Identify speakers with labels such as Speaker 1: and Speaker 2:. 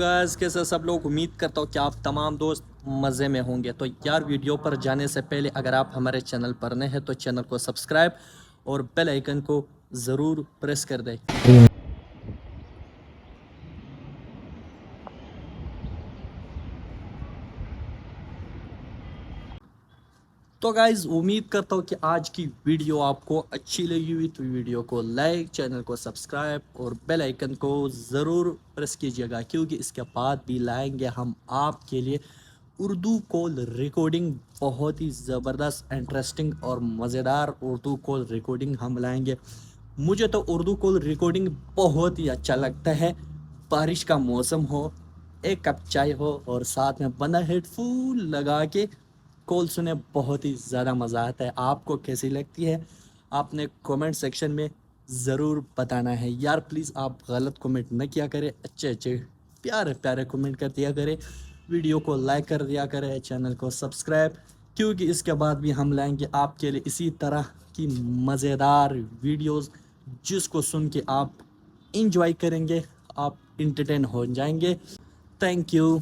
Speaker 1: Guys کیسے سب لوگ امید کرتا ہوں کہ آپ تمام دوست مزے میں ہوں گے. تو یار ویڈیو پر جانے سے پہلے اگر آپ ہمارے چینل پر نئے ہیں تو چینل کو سبسکرائب اور بیل آئیکن کو ضرور پریس کر دیں. تو گائز امید کرتا ہوں کہ آج کی ویڈیو آپ کو اچھی لگی ہوئی تو ویڈیو کو لائک، چینل کو سبسکرائب اور بیل آئیکن کو ضرور پریس کیجیے گا، کیونکہ اس کے بعد بھی لائیں گے ہم آپ کے لیے اردو کال ریکارڈنگ. بہت ہی زبردست، انٹرسٹنگ اور مزیدار اردو کال ریکارڈنگ ہم لائیں گے. مجھے تو اردو کال ریکارڈنگ بہت ہی اچھا لگتا ہے. بارش کا موسم ہو، ایک کپ چائے ہو اور ساتھ میں بندہ ہیڈ فون لگا کے کال سنے، بہت ہی زیادہ مزہ آتا ہے. آپ کو کیسی لگتی ہے آپ نے کومنٹ سیکشن میں ضرور بتانا ہے. یار پلیز آپ غلط کومنٹ نہ کیا کرے، اچھے پیارے پیارے کومنٹ کر دیا کرے، ویڈیو کو لائک کر دیا کرے، چینل کو سبسکرائب، کیونکہ اس کے بعد بھی ہم لائیں گے آپ کے لیے اسی طرح کی مزیدار ویڈیوز جس کو سن کے آپ انجوائے کریں گے، آپ انٹرٹین ہو جائیں گے. Thank you.